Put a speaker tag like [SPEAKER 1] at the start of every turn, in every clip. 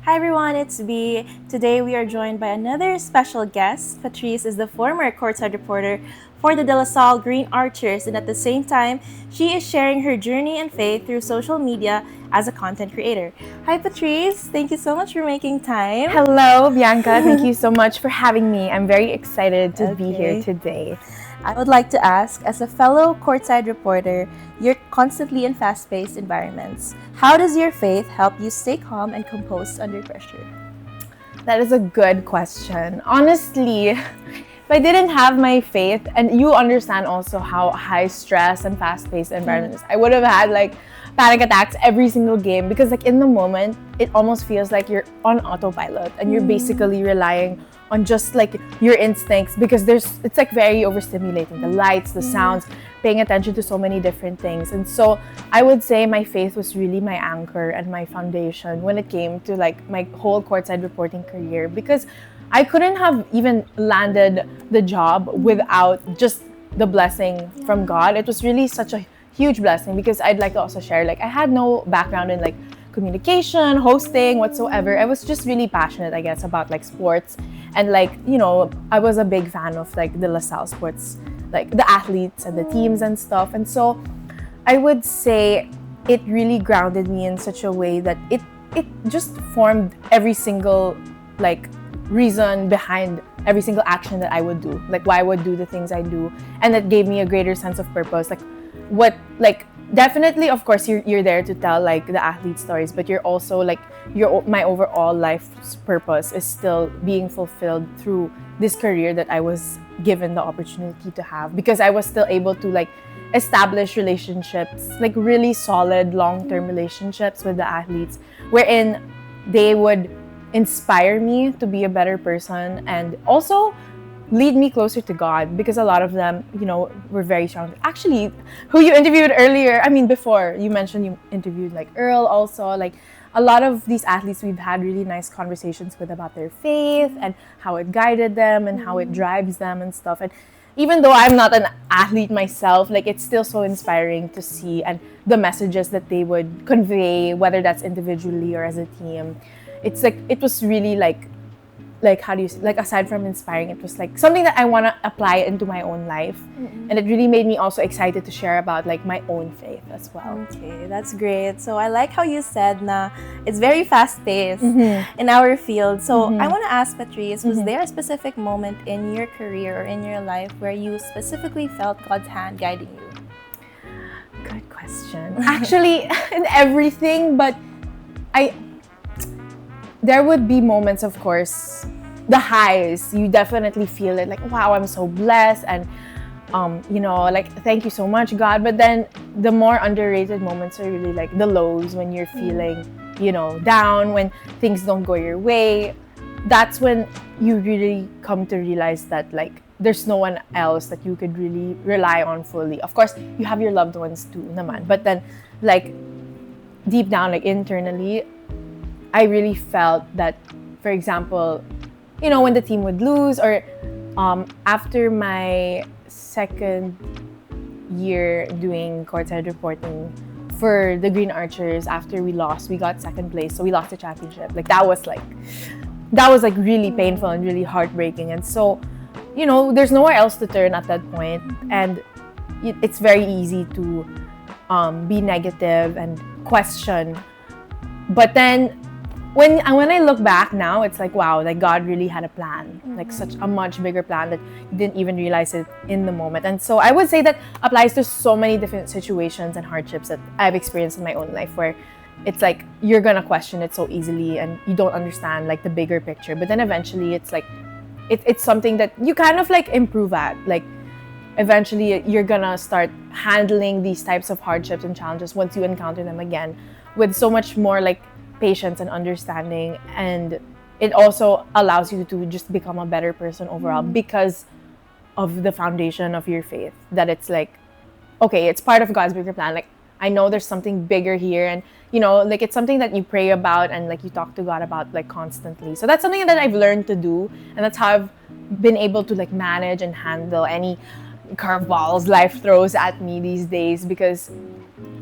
[SPEAKER 1] Hi everyone, it's B. Today we are joined by another special guest. Patrice is the former courtside reporter for the De La Salle Green Archers, and at the same time, she is sharing her journey and faith through social media as a content creator. Hi Patrice, thank you so much for making time.
[SPEAKER 2] Hello, Bianca. Thank you so much for having me. I'm very excited to be here
[SPEAKER 1] Okay.
[SPEAKER 2] today.
[SPEAKER 1] I would like to ask, as a fellow courtside reporter, you're constantly in fast-paced environments. How does your faith help you stay calm and composed under pressure?
[SPEAKER 2] That is a good question. Honestly, if I didn't have my faith, and you understand also how high stress and fast-paced environment is, I would have had like panic attacks every single game because like in the moment, it almost feels like you're on autopilot and you're basically relying on just like your instincts because it's like very overstimulating. The lights, the sounds, paying attention to so many different things. And so I would say my faith was really my anchor and my foundation when it came to like my whole courtside reporting career because I couldn't have even landed the job without just the blessing from God. It was really such a huge blessing because I'd like to also share like I had no background in like communication, hosting, whatsoever. I was just really passionate, I guess, about like sports and like, I was a big fan of like the La Salle sports, like the athletes and the teams and stuff. And so I would say it really grounded me in such a way that it just formed every single like reason behind every single action that I would do, like why I would do the things I do, and that gave me a greater sense of purpose. Like what like definitely of course you're there to tell like the athlete stories, but you're also like my overall life's purpose is still being fulfilled through this career that I was given the opportunity to have because I was still able to like establish relationships, like really solid long-term relationships with the athletes wherein they would inspire me to be a better person and also lead me closer to God because a lot of them, were very strong. Actually, who you interviewed earlier, before you mentioned you interviewed like Earl also, like a lot of these athletes we've had really nice conversations with about their faith and how it guided them and how it drives them and stuff. And even though I'm not an athlete myself, like it's still so inspiring to see and the messages that they would convey, whether that's individually or as a team. It's like it was really like how do you say, like aside from inspiring, it was like something that I want to apply into my own life. And it really made me also excited to share about like my own faith as well.
[SPEAKER 1] Okay, that's great. So I like how you said na it's very fast-paced in our field. So I want to ask Patrice, was there a specific moment in your career or in your life where you specifically felt God's hand guiding you?
[SPEAKER 2] Good question. Actually, in everything, but there would be moments, of course, the highs. You definitely feel it, like, wow, I'm so blessed, and like, thank you so much, God. But then the more underrated moments are really like the lows when you're feeling, down, when things don't go your way. That's when you really come to realize that like there's no one else that you could really rely on fully. Of course, you have your loved ones too, naman. But then, like deep down, like internally, I really felt that, for example, when the team would lose or after my second year doing courtside reporting for the Green Archers, after we got second place, so we lost the championship. Like that was like really painful and really heartbreaking. And so, there's nowhere else to turn at that point, and it's very easy to be negative and question. But then when I look back now, it's like, wow, like God really had a plan, like such a much bigger plan that you didn't even realize it in the moment. And so I would say that applies to so many different situations and hardships that I've experienced in my own life, where it's like you're gonna question it so easily and you don't understand like the bigger picture. But then eventually it's like it's something that you kind of like improve at. Like eventually you're gonna start handling these types of hardships and challenges once you encounter them again with so much more like patience and understanding, and it also allows you to just become a better person overall because of the foundation of your faith, that it's like, okay, it's part of God's bigger plan. Like I know there's something bigger here, and like it's something that you pray about and like you talk to God about like constantly. So that's something that I've learned to do, and that's how I've been able to like manage and handle any curveballs life throws at me these days, because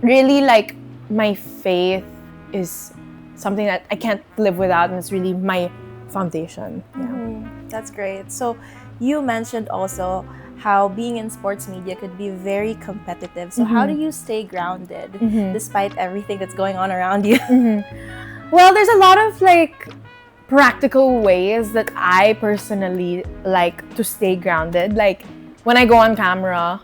[SPEAKER 2] really like my faith is something that I can't live without, and it's really my foundation. Yeah.
[SPEAKER 1] That's great. So you mentioned also how being in sports media could be very competitive. So how do you stay grounded despite everything that's going on around you?
[SPEAKER 2] Well, there's a lot of like practical ways that I personally like to stay grounded. Like when I go on camera,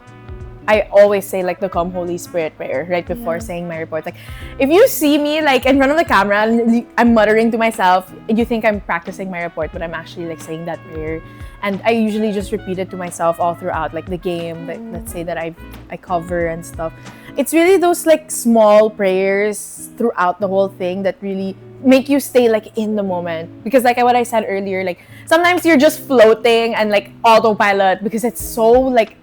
[SPEAKER 2] I always say like the Come Holy Spirit prayer right before saying my report. Like if you see me like in front of the camera and I'm muttering to myself, you think I'm practicing my report, but I'm actually like saying that prayer. And I usually just repeat it to myself all throughout like the game, like, let's say that I cover and stuff. It's really those like small prayers throughout the whole thing that really make you stay like in the moment. Because like what I said earlier, like sometimes you're just floating and like autopilot because it's so like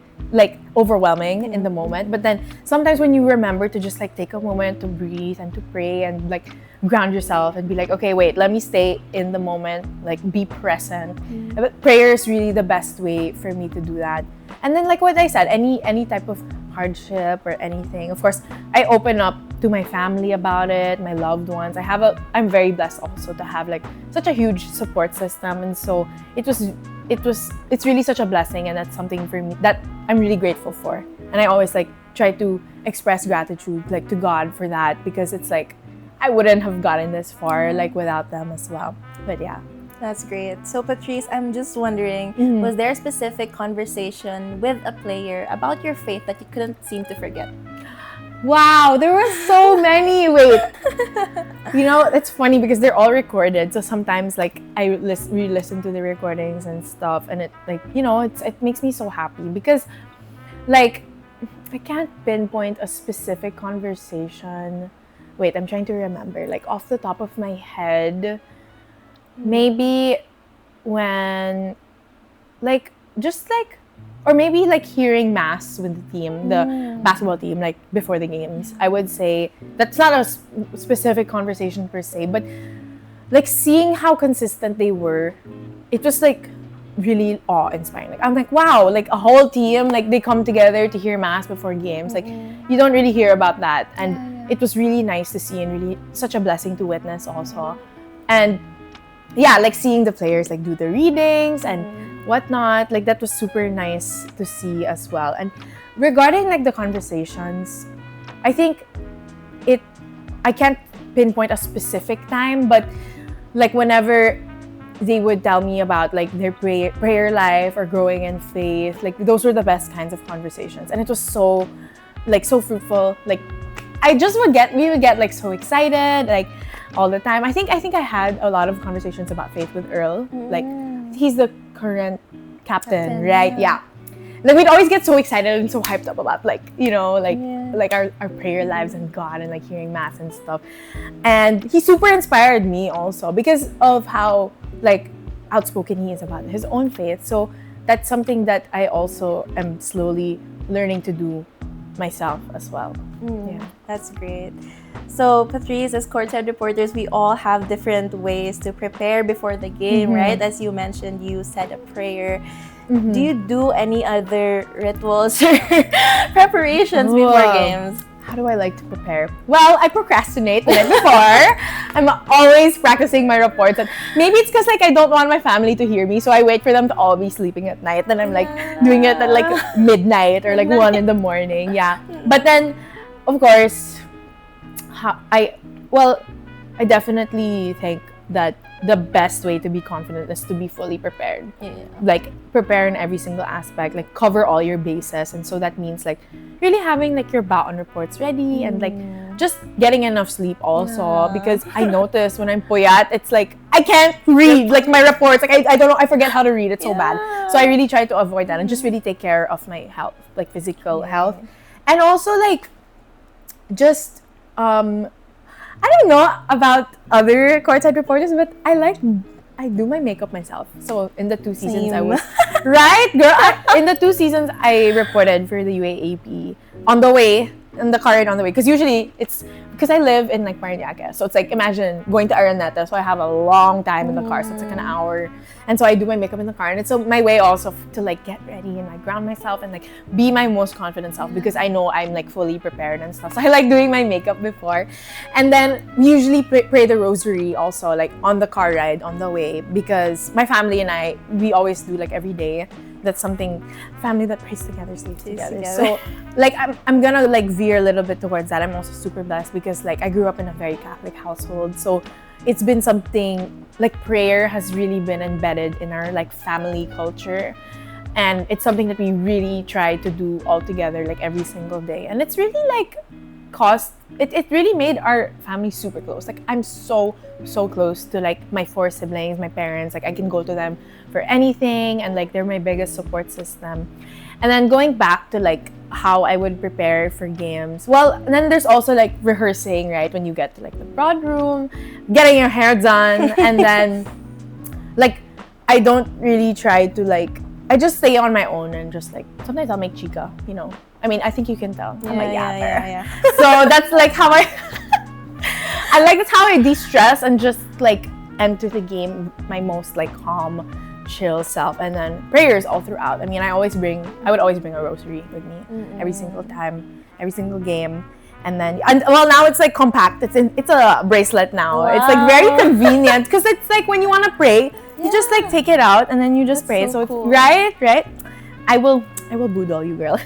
[SPEAKER 2] overwhelming in the moment. But then sometimes when you remember to just like take a moment to breathe and to pray and like ground yourself and be like, okay, wait, let me stay in the moment, like be present. But prayer is really the best way for me to do that. And then like what I said, any type of hardship or anything, of course I open up to my family about it, my loved ones. I'm very blessed also to have like such a huge support system, and so it's really such a blessing, and that's something for me that I'm really grateful for. And I always like try to express gratitude like to God for that, because it's like I wouldn't have gotten this far like without them as well. But yeah.
[SPEAKER 1] That's great. So Patrice, I'm just wondering, was there a specific conversation with a player about your faith that you couldn't seem to forget?
[SPEAKER 2] Wow, there were so many. Wait, it's funny because they're all recorded. So sometimes like I re-listen to the recordings and stuff, and it like it makes me so happy because like I can't pinpoint a specific conversation. Wait, I'm trying to remember. Like off the top of my head, maybe when like just like. Or maybe like hearing mass with the team, the basketball team, like before the games. I would say that's not a specific conversation per se, but like seeing how consistent they were, it was like really awe-inspiring. Like I'm like, wow, like a whole team, like they come together to hear mass before games. Like you don't really hear about that, and it was really nice to see and really such a blessing to witness also. And yeah, like seeing the players like do the readings and whatnot, like that was super nice to see as well. And regarding like the conversations, I think I can't pinpoint a specific time, but like whenever they would tell me about like their prayer life or growing in faith, like those were the best kinds of conversations, and it was so fruitful. Like we would get like so excited like all the time. I think I had a lot of conversations about faith with Earl. Like he's the current captain, right? Yeah. Like we'd always get so excited and so hyped up about like our prayer lives and God and like hearing mass and stuff. And he super inspired me also because of how like outspoken he is about his own faith. So that's something that I also am slowly learning to do myself as well. Yeah,
[SPEAKER 1] that's great. So Patrice, as courtside reporters, we all have different ways to prepare before the game, right? As you mentioned, you said a prayer. Do you do any other rituals or preparations before games?
[SPEAKER 2] How do I like to prepare? Well, I procrastinate the night before. I'm always practicing my reports. And maybe it's because like I don't want my family to hear me, so I wait for them to all be sleeping at night. Then I'm like doing it at like midnight or like 1 in the morning. Yeah. But then, of course, I definitely think that the best way to be confident is to be fully prepared. Like prepare in every single aspect, like cover all your bases. And so that means like really having like your baon reports ready and like just getting enough sleep also, because I notice when I'm puyat, it's like I can't read like my reports. Like I don't know, I forget how to read. It's so bad. So I really try to avoid that and just really take care of my health, like physical health. And also like just I don't know about other courtside reporters, but I do my makeup myself. So in the 2 seasons I was right, girl. In the 2 seasons I reported for the UAAP on the way, in the car ride on the way, because usually it's because I live in like Parañaque, so it's like imagine going to Araneta, so I have a long time in the car, so it's like an hour, and so I do my makeup in the car, and it's my way also to like get ready and like ground myself and like be my most confident self because I know I'm like fully prepared and stuff. So I like doing my makeup before, and then we usually pray the rosary also like on the car ride on the way because my family and we always do like every day. That's something, family that prays together stays together. So like I'm gonna like veer a little bit towards that. I'm also super blessed because like I grew up in a very Catholic household, so it's been something like prayer has really been embedded in our like family culture, and it's something that we really try to do all together like every single day, and it's really like it really made our family super close. Like I'm so close to like my 4 siblings, my parents. Like I can go to them for anything, and like they're my biggest support system. And then going back to like how I would prepare for games, well, and then there's also like rehearsing, right, when you get to like the broad room, getting your hair done, and then like I don't really try to like, I just stay on my own and just like sometimes I'll make chica, you know. I mean, I think you can tell. I'm a yapper.
[SPEAKER 1] Yeah.
[SPEAKER 2] So that's like how that's how I de-stress and just like enter the game my most like calm, chill self. And then prayers all throughout. I mean, I would always bring a rosary with me every single time, every single game. And then, well, now it's like compact. It's a bracelet now.
[SPEAKER 1] Wow.
[SPEAKER 2] It's like very convenient because it's like when you want to pray, you just like take it out and then you just pray. So
[SPEAKER 1] cool.
[SPEAKER 2] It's right. I will boodle you, girl.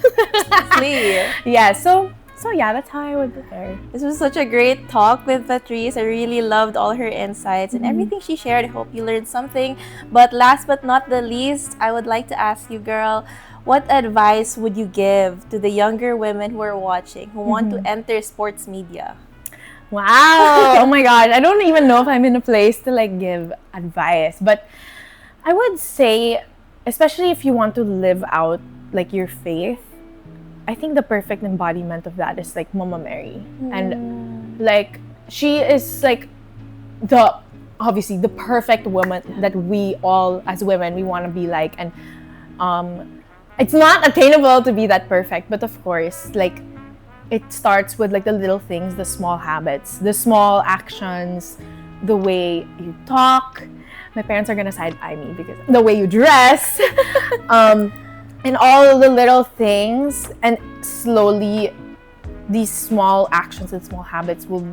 [SPEAKER 1] Please.
[SPEAKER 2] Yeah. So yeah, that's how I would prepare.
[SPEAKER 1] This was such a great talk with Patrice. I really loved all her insights and everything she shared. I hope you learned something. But last but not the least, I would like to ask you, girl, what advice would you give to the younger women who are watching, who want to enter sports media?
[SPEAKER 2] Wow. Oh my God. I don't even know if I'm in a place to like give advice, but I would say, especially if you want to live out like your faith, I think the perfect embodiment of that is like Mama Mary. And like she is like obviously the perfect woman that we all as women we want to be like. And it's not attainable to be that perfect, but of course like it starts with like the little things, the small habits, the small actions, the way you talk. My parents are gonna side eye me because the way you dress, and all the little things, and slowly these small actions and small habits will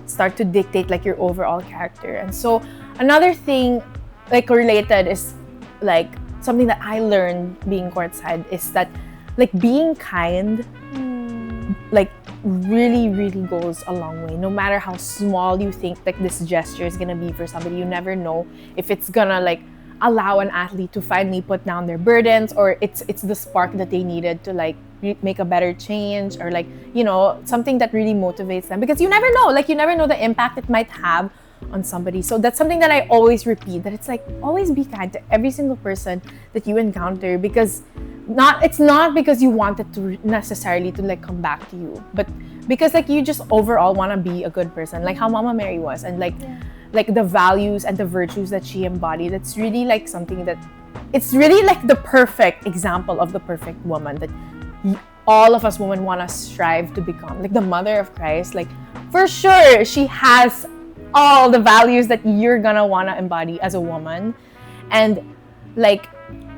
[SPEAKER 2] start to dictate like your overall character. And so another thing like related is like something that I learned being courtside is that like being kind like really goes a long way. No matter how small you think like this gesture is gonna be for somebody, you never know if it's gonna like allow an athlete to finally put down their burdens, or it's the spark that they needed to like make a better change, or like, you know, something that really motivates them, because you never know the impact it might have on somebody. So that's something that I always repeat, that it's like always be kind to every single person that you encounter, because it's not because you want it to necessarily to like come back to you, but because like you just overall want to be a good person, like how Mama Mary was, and like the values and the virtues that she embodied. That's really like something that it's really like the perfect example of the perfect woman that all of us women want to strive to become, like the mother of Christ. Like for sure she has all the values that you're gonna want to embody as a woman. And like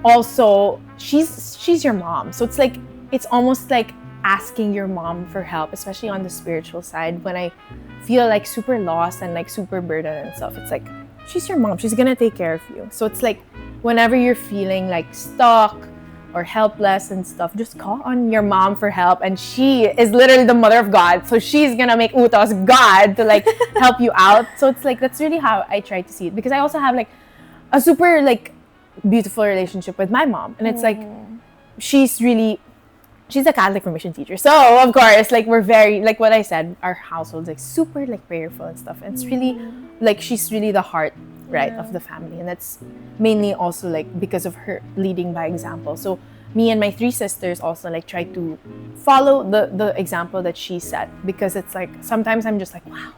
[SPEAKER 2] also she's your mom, so it's like it's almost like asking your mom for help, especially on the spiritual side. When I feel like super lost and like super burdened and stuff, it's like she's your mom, she's gonna take care of you. So it's like whenever you're feeling like stuck or helpless and stuff, just call on your mom for help, and she is literally the mother of God, so she's gonna make utos God to like help you out. So it's like that's really how I try to see it, because I also have like a super like beautiful relationship with my mom, and it's like she's a Catholic formation teacher, so of course like we're very, like what I said, our household's like super like prayerful and stuff, and it's really like she's really the heart, right, of the family. And that's mainly also like because of her leading by example. So me and my 3 sisters also like try to follow the example that she set, because it's like sometimes I'm just like, wow,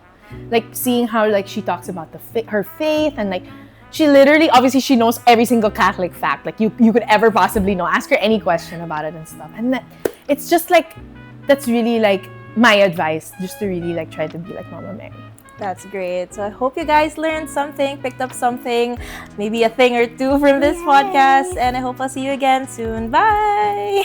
[SPEAKER 2] like seeing how like she talks about her faith, and like she literally, obviously she knows every single Catholic fact like you could ever possibly know. Ask her any question about it and stuff, and that it's just like that's really like my advice, just to really like try to be like Mama Mary.
[SPEAKER 1] That's great. So I hope you guys learned something, picked up something, maybe a thing or two from this podcast. And I hope I'll see you again soon. Bye!